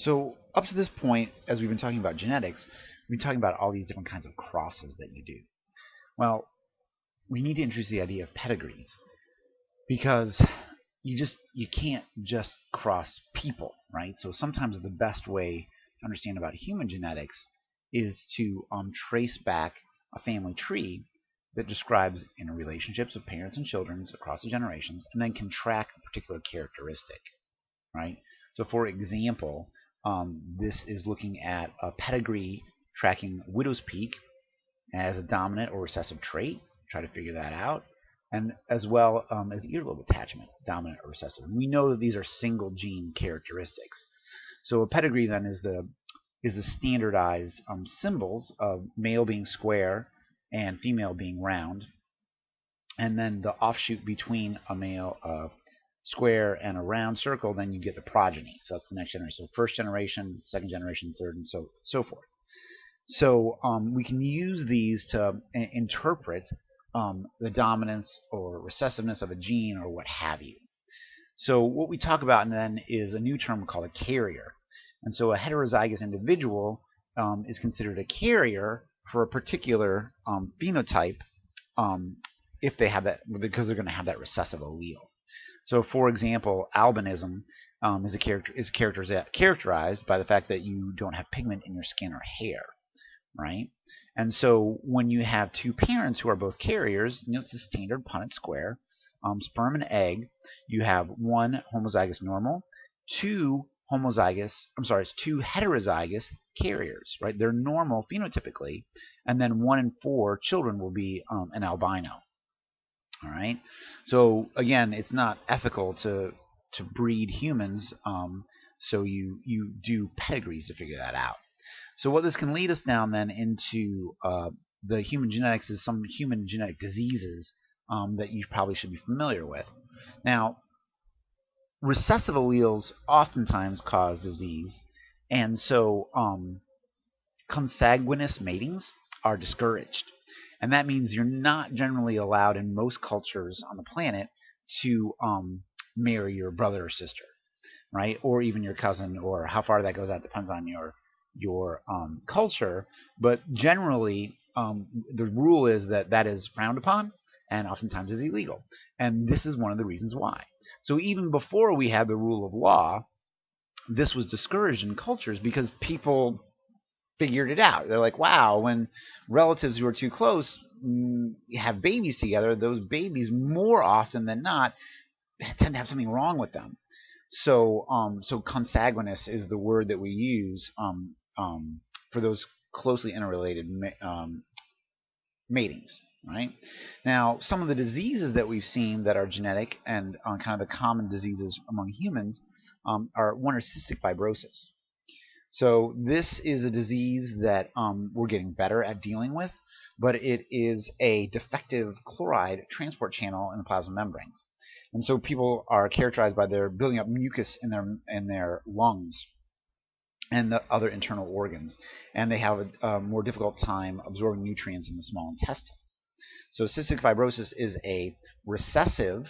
So up to this point, as we've been talking about genetics, we've been talking about all these different kinds of crosses that you do. Well, we need to introduce the idea of pedigrees because you can't just cross people, right? So sometimes the best way to understand about human genetics is to trace back a family tree that describes interrelationships of parents and children across the generations, and then can track a particular characteristic, right? So, for example, this is looking at a pedigree tracking widow's peak as a dominant or recessive trait. Try to figure that out. And as well as earlobe attachment, dominant or recessive. And we know that these are single gene characteristics. So a pedigree then is the standardized symbols of male being square and female being round, and then the offshoot between a male square and a round circle, then you get the progeny. So that's the next generation. So first generation, second generation, third, and so forth. So we can use these to interpret the dominance or recessiveness of a gene or what have you. So what we talk about then is a new term called a carrier. And so a heterozygous individual is considered a carrier for a particular phenotype if they have that, because they're going to have that recessive allele. So, for example, albinism is characterized by the fact that you don't have pigment in your skin or hair, right? And so when you have two parents who are both carriers, it's a standard Punnett square, sperm and egg, you have one homozygous normal, two heterozygous carriers, right? They're normal phenotypically, and then 1 in 4 children will be an albino. All right. So again, it's not ethical to breed humans, so you do pedigrees to figure that out. So what this can lead us down then into the human genetics is some human genetic diseases that you probably should be familiar with. Now, recessive alleles oftentimes cause disease, and so consanguineous matings are discouraged. And that means you're not generally allowed in most cultures on the planet to marry your brother or sister, right? Or even your cousin, or how far that goes out depends on your culture. But generally, the rule is that that is frowned upon and oftentimes is illegal. And this is one of the reasons why. So even before we had the rule of law, this was discouraged in cultures because people figured it out. They're like, wow, when relatives who are too close have babies together, those babies more often than not tend to have something wrong with them. So, so consanguineous is the word that we use for those closely interrelated matings. Right now, some of the diseases that we've seen that are genetic and kind of the common diseases among humans are cystic fibrosis. So this is a disease that we're getting better at dealing with, but it is a defective chloride transport channel in the plasma membranes. And so people are characterized by their building up mucus in their lungs and the other internal organs, and they have a more difficult time absorbing nutrients in the small intestines. So cystic fibrosis is a recessive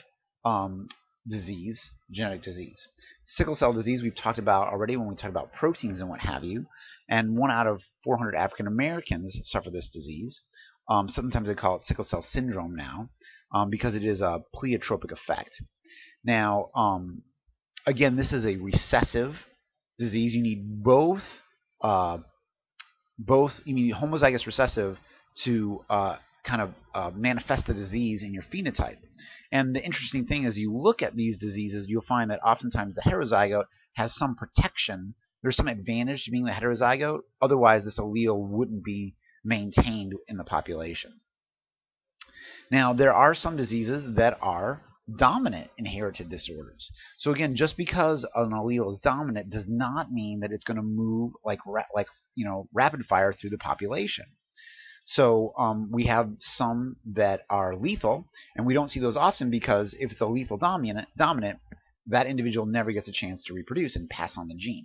disease, genetic disease. Sickle cell disease we've talked about already when we talked about proteins and what have you, and 1 out of 400 African Americans suffer this disease. Sometimes they call it sickle cell syndrome now because it is a pleiotropic effect. Now, again, this is a recessive disease. You need both you need homozygous recessive to kind of manifest the disease in your phenotype. And the interesting thing is you look at these diseases, you'll find that oftentimes the heterozygote has some protection. There's some advantage to being the heterozygote. Otherwise, this allele wouldn't be maintained in the population. Now, there are some diseases that are dominant inherited disorders. So again, just because an allele is dominant does not mean that it's going to move like rapid fire through the population. So we have some that are lethal, and we don't see those often because if it's a lethal dominant, that individual never gets a chance to reproduce and pass on the gene.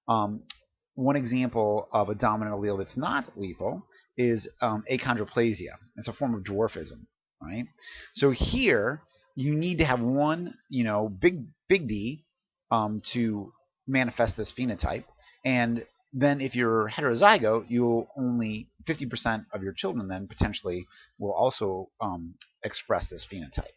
One example of a dominant allele that's not lethal is achondroplasia. It's a form of dwarfism, right? So here you need to have one, big D to manifest this phenotype. And then if you're heterozygote, you'll only 50% of your children then potentially will also express this phenotype.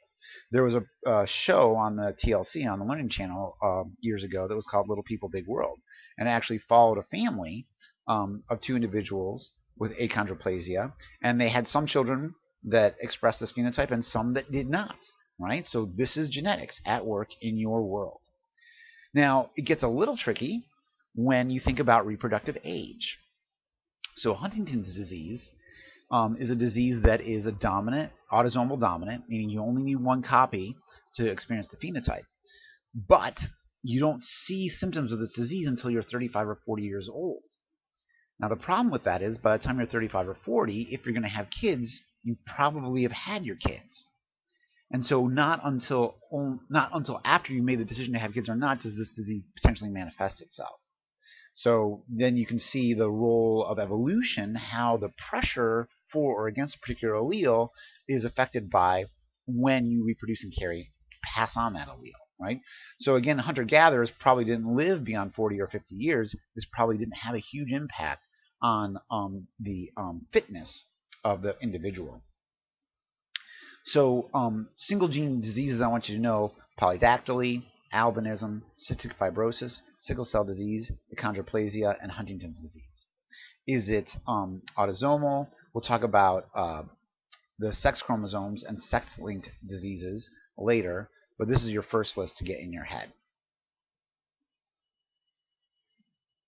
There was a show on the TLC, on the Learning Channel, years ago that was called Little People, Big World, and it actually followed a family of two individuals with achondroplasia, and they had some children that expressed this phenotype and some that did not. Right? So this is genetics at work in your world. Now, it gets a little tricky when you think about reproductive age. So Huntington's disease is a disease that is a dominant, autosomal dominant, meaning you only need one copy to experience the phenotype. But you don't see symptoms of this disease until you're 35 or 40 years old. Now, the problem with that is by the time you're 35 or 40, if you're going to have kids, you probably have had your kids. And so not until after you made the decision to have kids or not does this disease potentially manifest itself. So then you can see the role of evolution, how the pressure for or against a particular allele is affected by when you reproduce and pass on that allele, right? So again, hunter-gatherers probably didn't live beyond 40 or 50 years. This probably didn't have a huge impact on the fitness of the individual. So single gene diseases I want you to know: polydactyly, albinism, cystic fibrosis, sickle cell disease, achondroplasia, and Huntington's disease. Is it autosomal? We'll talk about the sex chromosomes and sex-linked diseases later, but this is your first list to get in your head.